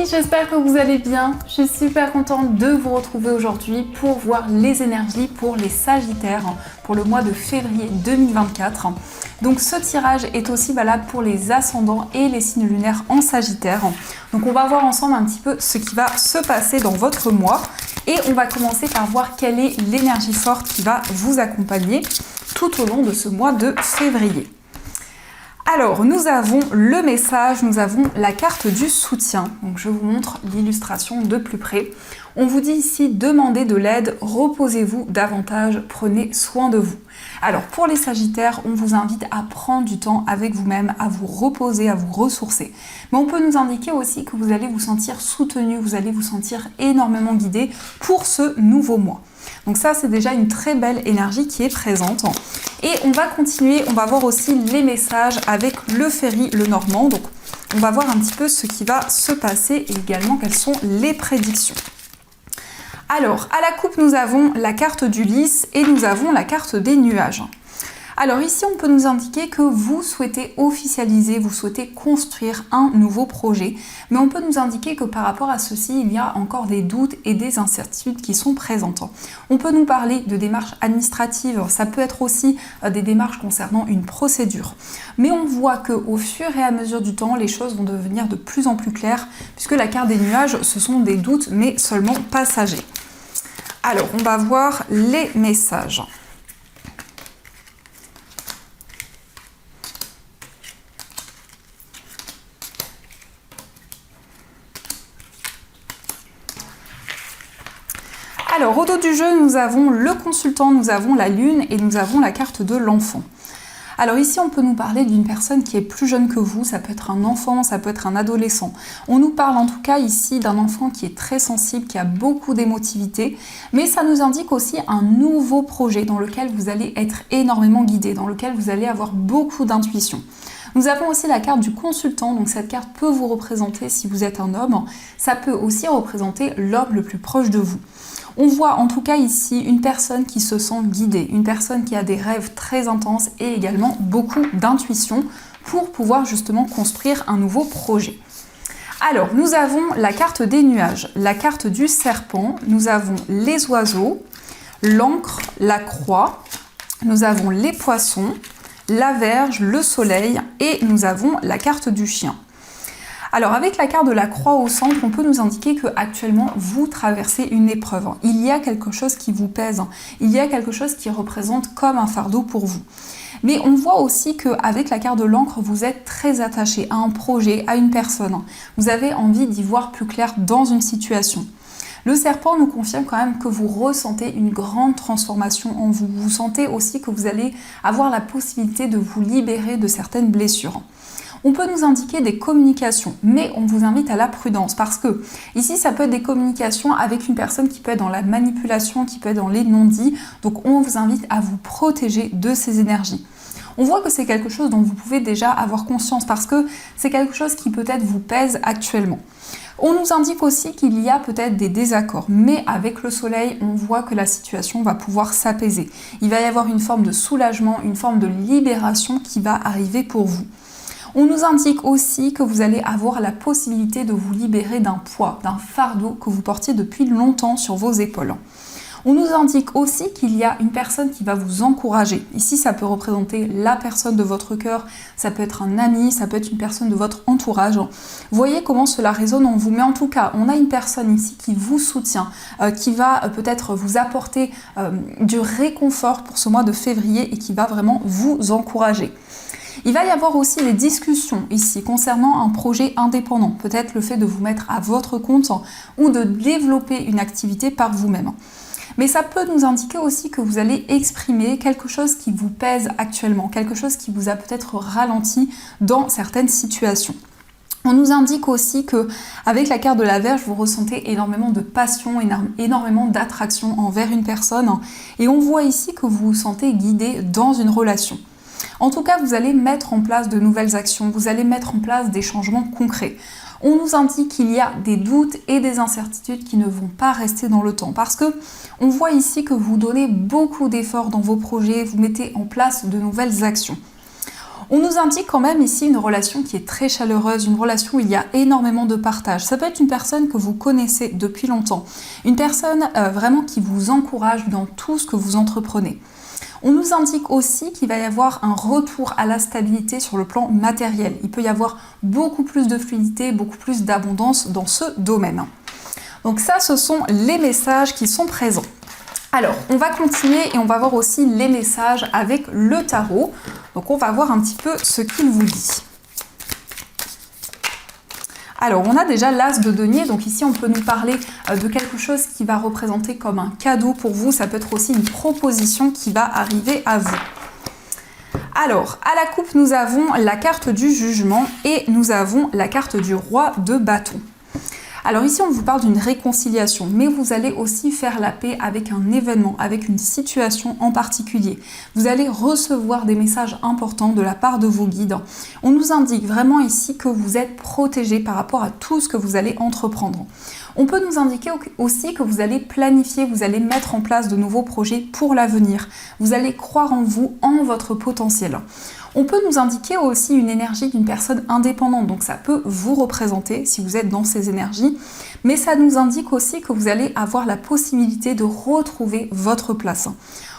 j'espère que vous allez bien. Je suis super contente de vous retrouver aujourd'hui pour voir les énergies pour les Sagittaires pour le mois de février 2024. Donc ce tirage est aussi valable pour les ascendants et les signes lunaires en Sagittaire. Donc on va voir ensemble un petit peu ce qui va se passer dans votre mois et on va commencer par voir quelle est l'énergie forte qui va vous accompagner tout au long de ce mois de février. Alors, nous avons le message, nous avons la carte du soutien. Donc, je vous montre l'illustration de plus près. On vous dit ici, demandez de l'aide, reposez-vous davantage, prenez soin de vous. Alors, pour les Sagittaires, on vous invite à prendre du temps avec vous-même, à vous reposer, à vous ressourcer. Mais on peut nous indiquer aussi que vous allez vous sentir soutenu, vous allez vous sentir énormément guidé pour ce nouveau mois. Donc ça, c'est déjà une très belle énergie qui est présente. Et on va continuer, on va voir aussi les messages avec le Ferry Lenormand. Donc on va voir un petit peu ce qui va se passer et également quelles sont les prédictions. Alors, à la coupe, nous avons la carte du lys et nous avons la carte des nuages. Alors ici, on peut nous indiquer que vous souhaitez officialiser, vous souhaitez construire un nouveau projet, mais on peut nous indiquer que par rapport à ceci, il y a encore des doutes et des incertitudes qui sont présentes. On peut nous parler de démarches administratives, ça peut être aussi des démarches concernant une procédure. Mais on voit qu'au fur et à mesure du temps, les choses vont devenir de plus en plus claires, puisque la carte des nuages, ce sont des doutes, mais seulement passagers. Alors, on va voir les messages. Alors, au dos du jeu, nous avons le consultant, nous avons la lune et nous avons la carte de l'enfant. Alors ici, on peut nous parler d'une personne qui est plus jeune que vous, ça peut être un enfant, ça peut être un adolescent. On nous parle en tout cas ici d'un enfant qui est très sensible, qui a beaucoup d'émotivité, mais ça nous indique aussi un nouveau projet dans lequel vous allez être énormément guidé, dans lequel vous allez avoir beaucoup d'intuition. Nous avons aussi la carte du consultant, donc cette carte peut vous représenter si vous êtes un homme, ça peut aussi représenter l'homme le plus proche de vous. On voit en tout cas ici une personne qui se sent guidée, une personne qui a des rêves très intenses et également beaucoup d'intuition pour pouvoir justement construire un nouveau projet. Alors, nous avons la carte des nuages, la carte du serpent, nous avons les oiseaux, l'encre, la croix, nous avons les poissons, la Vierge, le soleil et nous avons la carte du chien. Alors avec la carte de la croix au centre, on peut nous indiquer que actuellement vous traversez une épreuve. Il y a quelque chose qui vous pèse, il y a quelque chose qui représente comme un fardeau pour vous. Mais on voit aussi qu'avec la carte de l'encre, vous êtes très attaché à un projet, à une personne. Vous avez envie d'y voir plus clair dans une situation. Le serpent nous confirme quand même que vous ressentez une grande transformation en vous. Vous sentez aussi que vous allez avoir la possibilité de vous libérer de certaines blessures. On peut nous indiquer des communications, mais on vous invite à la prudence parce que ici, ça peut être des communications avec une personne qui peut être dans la manipulation, qui peut être dans les non-dits. Donc, on vous invite à vous protéger de ces énergies. On voit que c'est quelque chose dont vous pouvez déjà avoir conscience parce que c'est quelque chose qui peut-être vous pèse actuellement. On nous indique aussi qu'il y a peut-être des désaccords, mais avec le soleil, on voit que la situation va pouvoir s'apaiser. Il va y avoir une forme de soulagement, une forme de libération qui va arriver pour vous. On nous indique aussi que vous allez avoir la possibilité de vous libérer d'un poids, d'un fardeau que vous portiez depuis longtemps sur vos épaules. On nous indique aussi qu'il y a une personne qui va vous encourager. Ici, ça peut représenter la personne de votre cœur, ça peut être un ami, ça peut être une personne de votre entourage. Voyez comment cela résonne en vous. Mais en tout cas, on a une personne ici qui vous soutient, qui va peut-être vous apporter du réconfort pour ce mois de février et qui va vraiment vous encourager. Il va y avoir aussi des discussions ici concernant un projet indépendant, peut-être le fait de vous mettre à votre compte ou de développer une activité par vous-même. Mais ça peut nous indiquer aussi que vous allez exprimer quelque chose qui vous pèse actuellement, quelque chose qui vous a peut-être ralenti dans certaines situations. On nous indique aussi que avec la carte de la Vierge, vous ressentez énormément de passion, énormément d'attraction envers une personne et on voit ici que vous vous sentez guidé dans une relation. En tout cas, vous allez mettre en place de nouvelles actions, vous allez mettre en place des changements concrets. On nous indique qu'il y a des doutes et des incertitudes qui ne vont pas rester dans le temps parce que on voit ici que vous donnez beaucoup d'efforts dans vos projets, vous mettez en place de nouvelles actions. On nous indique quand même ici une relation qui est très chaleureuse, une relation où il y a énormément de partage. Ça peut être une personne que vous connaissez depuis longtemps, une personne vraiment qui vous encourage dans tout ce que vous entreprenez. On nous indique aussi qu'il va y avoir un retour à la stabilité sur le plan matériel. Il peut y avoir beaucoup plus de fluidité, beaucoup plus d'abondance dans ce domaine. Donc ça, ce sont les messages qui sont présents. Alors, on va continuer et on va voir aussi les messages avec le tarot. Donc, on va voir un petit peu ce qu'il vous dit. Alors, on a déjà l'As de denier. Donc ici, on peut nous parler de quelque chose qui va représenter comme un cadeau pour vous. Ça peut être aussi une proposition qui va arriver à vous. Alors, à la coupe, nous avons la carte du jugement et nous avons la carte du roi de bâton. Alors ici, on vous parle d'une réconciliation, mais vous allez aussi faire la paix avec un événement, avec une situation en particulier. Vous allez recevoir des messages importants de la part de vos guides. On nous indique vraiment ici que vous êtes protégé par rapport à tout ce que vous allez entreprendre. On peut nous indiquer aussi que vous allez planifier, vous allez mettre en place de nouveaux projets pour l'avenir. Vous allez croire en vous, en votre potentiel. On peut nous indiquer aussi une énergie d'une personne indépendante, donc ça peut vous représenter si vous êtes dans ces énergies, mais ça nous indique aussi que vous allez avoir la possibilité de retrouver votre place.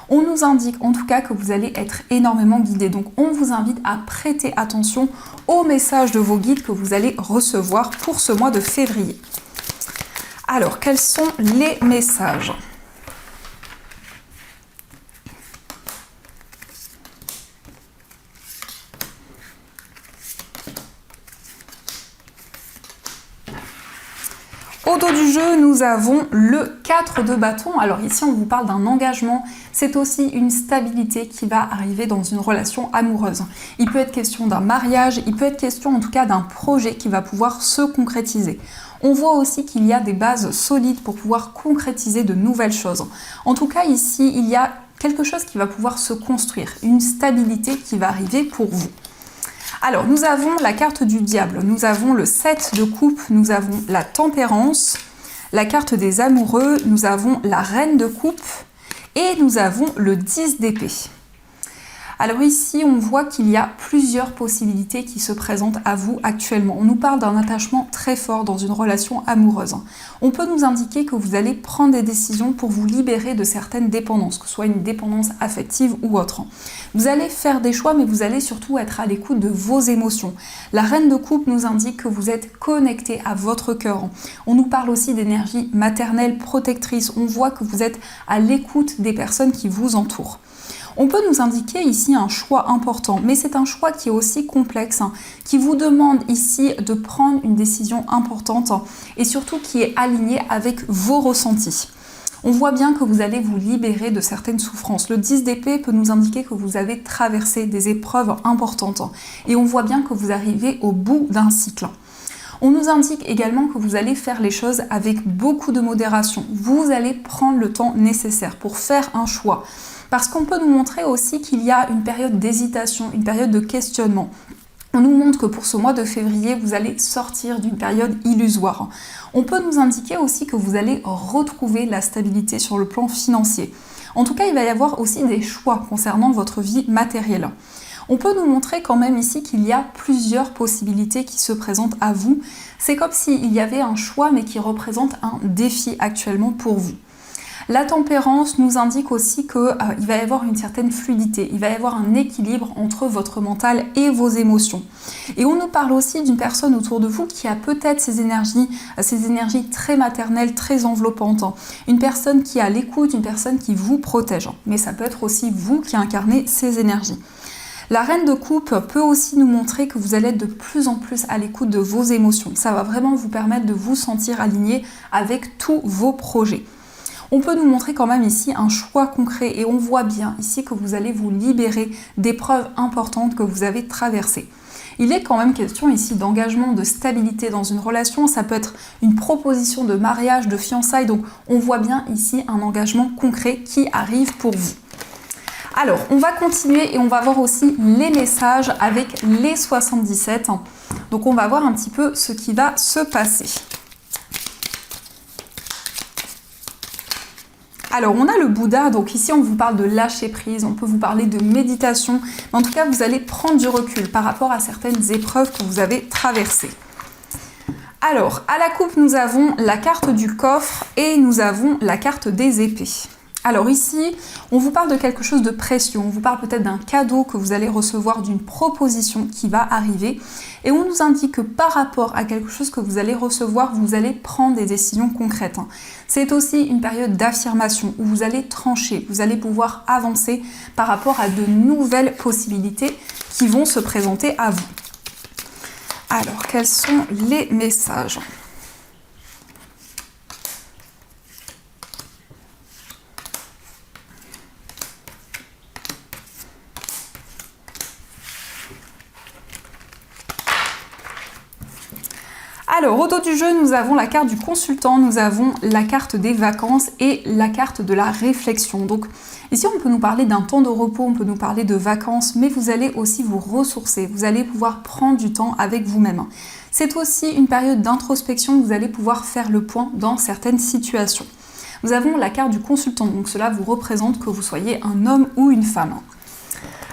On nous indique en tout cas que vous allez être énormément guidé, donc on vous invite à prêter attention aux messages de vos guides que vous allez recevoir pour ce mois de février. Alors, quels sont les messages ? Au dos du jeu, nous avons le 4 de bâton. Alors ici, on vous parle d'un engagement. C'est aussi une stabilité qui va arriver dans une relation amoureuse. Il peut être question d'un mariage, il peut être question en tout cas d'un projet qui va pouvoir se concrétiser. On voit aussi qu'il y a des bases solides pour pouvoir concrétiser de nouvelles choses. En tout cas, ici, il y a quelque chose qui va pouvoir se construire, une stabilité qui va arriver pour vous. Alors, nous avons la carte du diable, nous avons le 7 de coupe, nous avons la tempérance, la carte des amoureux, nous avons la reine de coupe et nous avons le 10 d'épée. Alors ici, on voit qu'il y a plusieurs possibilités qui se présentent à vous actuellement. On nous parle d'un attachement très fort dans une relation amoureuse. On peut nous indiquer que vous allez prendre des décisions pour vous libérer de certaines dépendances, que ce soit une dépendance affective ou autre. Vous allez faire des choix, mais vous allez surtout être à l'écoute de vos émotions. La reine de coupe nous indique que vous êtes connecté à votre cœur. On nous parle aussi d'énergie maternelle protectrice. On voit que vous êtes à l'écoute des personnes qui vous entourent. On peut nous indiquer ici un choix important, mais c'est un choix qui est aussi complexe, qui vous demande ici de prendre une décision importante et surtout qui est aligné avec vos ressentis. On voit bien que vous allez vous libérer de certaines souffrances. Le 10 d'épée peut nous indiquer que vous avez traversé des épreuves importantes et on voit bien que vous arrivez au bout d'un cycle. On nous indique également que vous allez faire les choses avec beaucoup de modération. Vous allez prendre le temps nécessaire pour faire un choix. Parce qu'on peut nous montrer aussi qu'il y a une période d'hésitation, une période de questionnement. On nous montre que pour ce mois de février, vous allez sortir d'une période illusoire. On peut nous indiquer aussi que vous allez retrouver la stabilité sur le plan financier. En tout cas, il va y avoir aussi des choix concernant votre vie matérielle. On peut nous montrer quand même ici qu'il y a plusieurs possibilités qui se présentent à vous. C'est comme s'il y avait un choix mais qui représente un défi actuellement pour vous. La tempérance nous indique aussi qu'il va y avoir une certaine fluidité, il va y avoir un équilibre entre votre mental et vos émotions. Et on nous parle aussi d'une personne autour de vous qui a peut-être ces énergies très maternelles, très enveloppantes. Une personne qui est à l'écoute, une personne qui vous protège. Mais ça peut être aussi vous qui incarnez ces énergies. La reine de coupe peut aussi nous montrer que vous allez être de plus en plus à l'écoute de vos émotions. Ça va vraiment vous permettre de vous sentir aligné avec tous vos projets. On peut nous montrer quand même ici un choix concret et on voit bien ici que vous allez vous libérer d'épreuves importantes que vous avez traversées. Il est quand même question ici d'engagement, de stabilité dans une relation. Ça peut être une proposition de mariage, de fiançailles. Donc on voit bien ici un engagement concret qui arrive pour vous. Alors, on va continuer et on va voir aussi les messages avec les 77. Donc on va voir un petit peu ce qui va se passer. Alors, on a le Bouddha, donc ici on vous parle de lâcher prise, on peut vous parler de méditation, mais en tout cas vous allez prendre du recul par rapport à certaines épreuves que vous avez traversées. Alors, à la coupe, nous avons la carte du coffre et nous avons la carte des épées. Alors ici, on vous parle de quelque chose de précieux, on vous parle peut-être d'un cadeau que vous allez recevoir, d'une proposition qui va arriver, et on nous indique que par rapport à quelque chose que vous allez recevoir, vous allez prendre des décisions concrètes. C'est aussi une période d'affirmation où vous allez trancher, vous allez pouvoir avancer par rapport à de nouvelles possibilités qui vont se présenter à vous. Alors, quels sont les messages ? Alors, au dos du jeu, nous avons la carte du consultant, nous avons la carte des vacances et la carte de la réflexion. Donc, ici, on peut nous parler d'un temps de repos, on peut nous parler de vacances, mais vous allez aussi vous ressourcer, vous allez pouvoir prendre du temps avec vous-même. C'est aussi une période d'introspection, vous allez pouvoir faire le point dans certaines situations. Nous avons la carte du consultant, donc cela vous représente que vous soyez un homme ou une femme.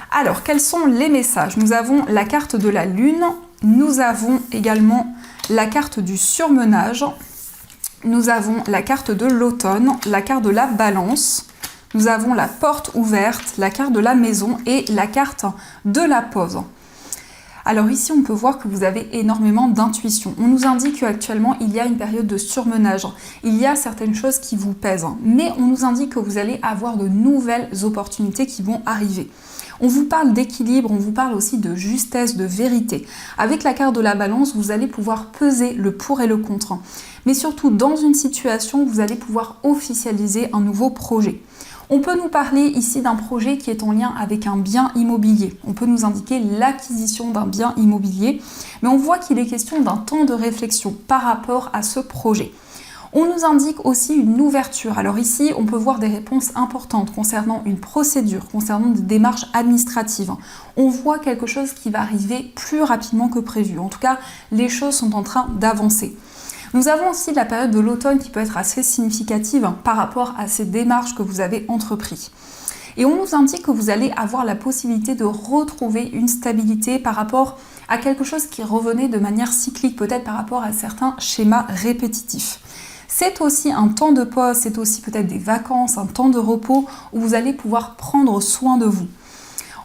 Alors, quels sont les messages ? Nous avons la carte de la lune, nous avons également la carte du surmenage, nous avons la carte de l'automne, la carte de la balance, nous avons la porte ouverte, la carte de la maison et la carte de la pause. Alors ici, on peut voir que vous avez énormément d'intuition. On nous indique qu'actuellement, il y a une période de surmenage. Il y a certaines choses qui vous pèsent, mais on nous indique que vous allez avoir de nouvelles opportunités qui vont arriver. On vous parle d'équilibre, on vous parle aussi de justesse, de vérité. Avec la carte de la balance, vous allez pouvoir peser le pour et le contre. Mais surtout, dans une situation, vous allez pouvoir officialiser un nouveau projet. On peut nous parler ici d'un projet qui est en lien avec un bien immobilier. On peut nous indiquer l'acquisition d'un bien immobilier, mais on voit qu'il est question d'un temps de réflexion par rapport à ce projet. On nous indique aussi une ouverture. Alors ici, on peut voir des réponses importantes concernant une procédure, concernant des démarches administratives. On voit quelque chose qui va arriver plus rapidement que prévu. En tout cas, les choses sont en train d'avancer. Nous avons aussi la période de l'automne qui peut être assez significative par rapport à ces démarches que vous avez entreprises. Et on nous indique que vous allez avoir la possibilité de retrouver une stabilité par rapport à quelque chose qui revenait de manière cyclique, peut-être par rapport à certains schémas répétitifs. C'est aussi un temps de pause, c'est aussi peut-être des vacances, un temps de repos où vous allez pouvoir prendre soin de vous.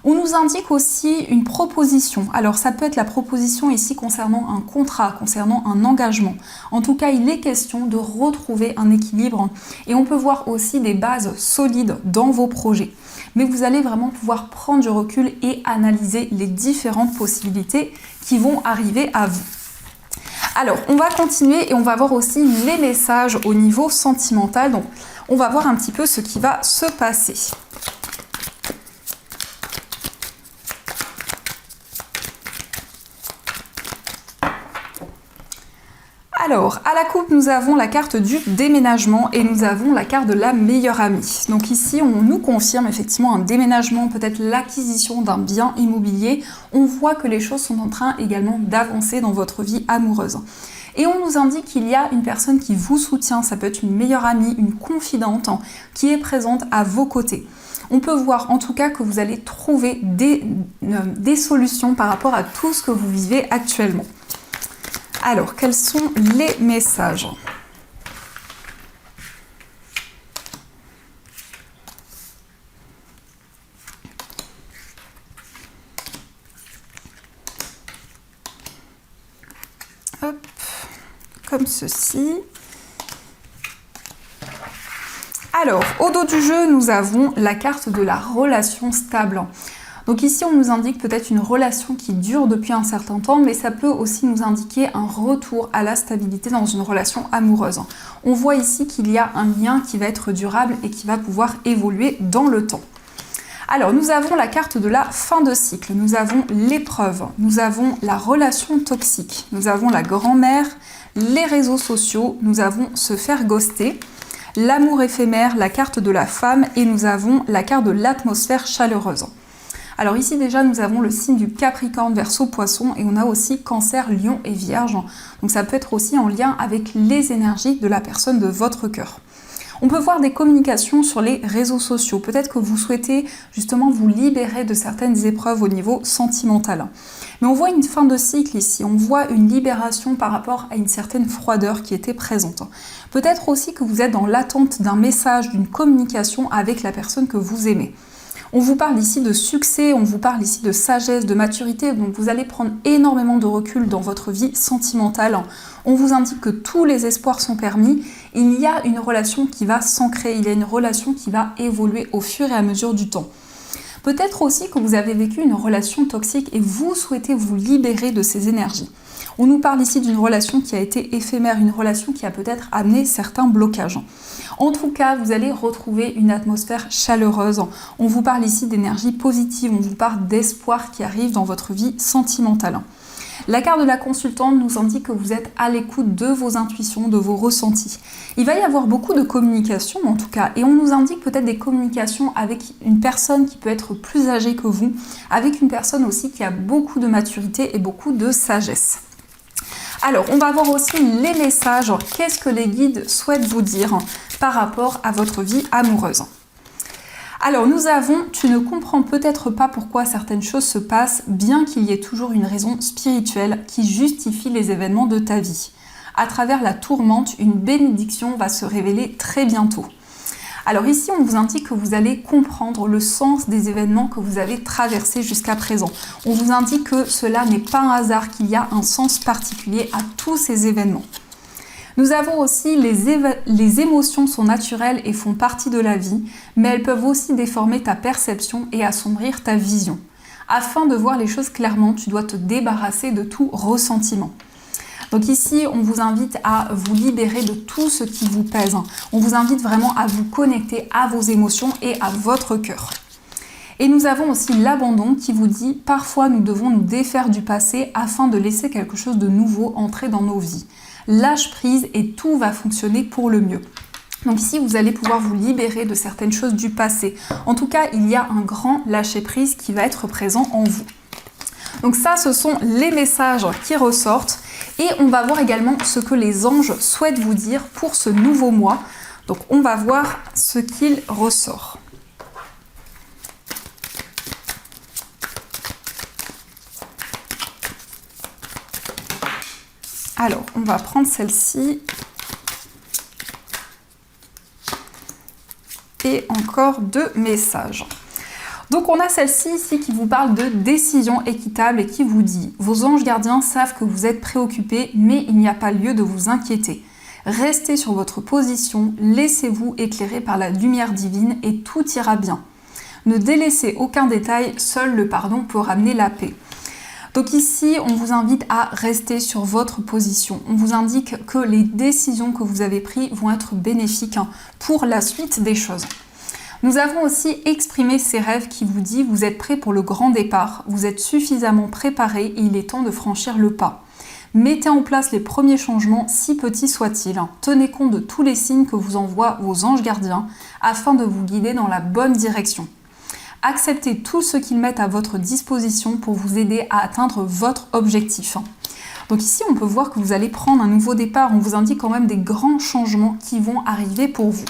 On nous indique aussi une proposition. Alors ça peut être la proposition ici concernant un contrat, concernant un engagement. En tout cas, il est question de retrouver un équilibre et on peut voir aussi des bases solides dans vos projets. Mais vous allez vraiment pouvoir prendre du recul et analyser les différentes possibilités qui vont arriver à vous. Alors, on va continuer et on va voir aussi les messages au niveau sentimental. Donc, on va voir un petit peu ce qui va se passer. Alors, à la coupe, nous avons la carte du déménagement et nous avons la carte de la meilleure amie. Donc ici, on nous confirme effectivement un déménagement, peut-être l'acquisition d'un bien immobilier. On voit que les choses sont en train également d'avancer dans votre vie amoureuse. Et on nous indique qu'il y a une personne qui vous soutient, ça peut être une meilleure amie, une confidente qui est présente à vos côtés. On peut voir en tout cas que vous allez trouver des solutions par rapport à tout ce que vous vivez actuellement. Alors, quels sont les messages ? Hop, comme ceci. Alors, au dos du jeu, nous avons la carte de la relation stable. Donc ici, on nous indique peut-être une relation qui dure depuis un certain temps, mais ça peut aussi nous indiquer un retour à la stabilité dans une relation amoureuse. On voit ici qu'il y a un lien qui va être durable et qui va pouvoir évoluer dans le temps. Alors, nous avons la carte de la fin de cycle, nous avons l'épreuve, nous avons la relation toxique, nous avons la grand-mère, les réseaux sociaux, nous avons se faire ghoster, l'amour éphémère, la carte de la femme et nous avons la carte de l'atmosphère chaleureuse. Alors ici déjà nous avons le signe du Capricorne, Verseau, Poisson et on a aussi Cancer, Lion et Vierge. Donc ça peut être aussi en lien avec les énergies de la personne de votre cœur. On peut voir des communications sur les réseaux sociaux. Peut-être que vous souhaitez justement vous libérer de certaines épreuves au niveau sentimental. Mais on voit une fin de cycle ici, on voit une libération par rapport à une certaine froideur qui était présente. Peut-être aussi que vous êtes dans l'attente d'un message, d'une communication avec la personne que vous aimez. On vous parle ici de succès, on vous parle ici de sagesse, de maturité, donc vous allez prendre énormément de recul dans votre vie sentimentale. On vous indique que tous les espoirs sont permis, il y a une relation qui va s'ancrer, il y a une relation qui va évoluer au fur et à mesure du temps. Peut-être aussi que vous avez vécu une relation toxique et vous souhaitez vous libérer de ces énergies. On nous parle ici d'une relation qui a été éphémère, une relation qui a peut-être amené certains blocages. En tout cas, vous allez retrouver une atmosphère chaleureuse. On vous parle ici d'énergie positive, on vous parle d'espoir qui arrive dans votre vie sentimentale. La carte de la consultante nous indique que vous êtes à l'écoute de vos intuitions, de vos ressentis. Il va y avoir beaucoup de communication en tout cas, et on nous indique peut-être des communications avec une personne qui peut être plus âgée que vous, avec une personne aussi qui a beaucoup de maturité et beaucoup de sagesse. Alors, on va voir aussi les messages, qu'est-ce que les guides souhaitent vous dire par rapport à votre vie amoureuse. Alors, nous avons « Tu ne comprends peut-être pas pourquoi certaines choses se passent, bien qu'il y ait toujours une raison spirituelle qui justifie les événements de ta vie. À travers la tourmente, une bénédiction va se révéler très bientôt. » Alors ici, on vous indique que vous allez comprendre le sens des événements que vous avez traversés jusqu'à présent. On vous indique que cela n'est pas un hasard, qu'il y a un sens particulier à tous ces événements. Nous avons aussi les émotions sont naturelles et font partie de la vie, mais elles peuvent aussi déformer ta perception et assombrir ta vision. Afin de voir les choses clairement, tu dois te débarrasser de tout ressentiment. Donc ici, on vous invite à vous libérer de tout ce qui vous pèse. On vous invite vraiment à vous connecter à vos émotions et à votre cœur. Et nous avons aussi l'abandon qui vous dit « Parfois, nous devons nous défaire du passé afin de laisser quelque chose de nouveau entrer dans nos vies. Lâche prise et tout va fonctionner pour le mieux. » Donc ici, vous allez pouvoir vous libérer de certaines choses du passé. En tout cas, il y a un grand lâcher-prise qui va être présent en vous. Donc ça, ce sont les messages qui ressortent. Et on va voir également ce que les anges souhaitent vous dire pour ce nouveau mois. Donc on va voir ce qu'il ressort. Alors, on va prendre celle-ci. Et encore 2 messages. Donc on a celle-ci ici qui vous parle de décision équitable et qui vous dit « Vos anges gardiens savent que vous êtes préoccupés, mais il n'y a pas lieu de vous inquiéter. Restez sur votre position, laissez-vous éclairer par la lumière divine et tout ira bien. Ne délaissez aucun détail, seul le pardon peut ramener la paix. » Donc ici, on vous invite à rester sur votre position. On vous indique que les décisions que vous avez prises vont être bénéfiques pour la suite des choses. Nous avons aussi exprimé ces rêves qui vous dit « Vous êtes prêt pour le grand départ, vous êtes suffisamment préparé et il est temps de franchir le pas. Mettez en place les premiers changements, si petits soient-ils. Tenez compte de tous les signes que vous envoient vos anges gardiens afin de vous guider dans la bonne direction. Acceptez tout ce qu'ils mettent à votre disposition pour vous aider à atteindre votre objectif. » Donc ici, on peut voir que vous allez prendre un nouveau départ. On vous indique quand même des grands changements qui vont arriver pour vous.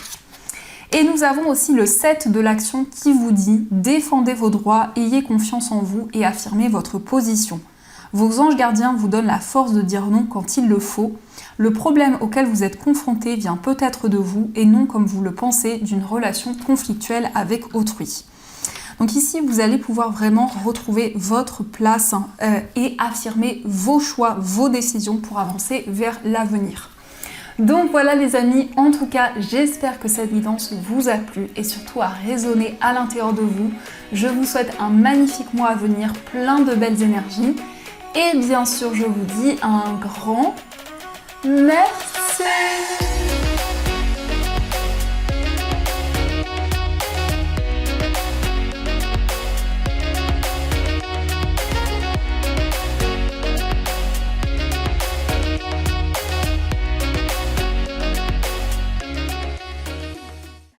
Et nous avons aussi le 7 de l'action qui vous dit « Défendez vos droits, ayez confiance en vous et affirmez votre position. Vos anges gardiens vous donnent la force de dire non quand il le faut. Le problème auquel vous êtes confronté vient peut-être de vous et non comme vous le pensez d'une relation conflictuelle avec autrui. » Donc ici, vous allez pouvoir vraiment retrouver votre place et affirmer vos choix, vos décisions pour avancer vers l'avenir. Donc voilà les amis, en tout cas, j'espère que cette guidance vous a plu et surtout a résonné à l'intérieur de vous. Je vous souhaite un magnifique mois à venir, plein de belles énergies. Et bien sûr, je vous dis un grand merci.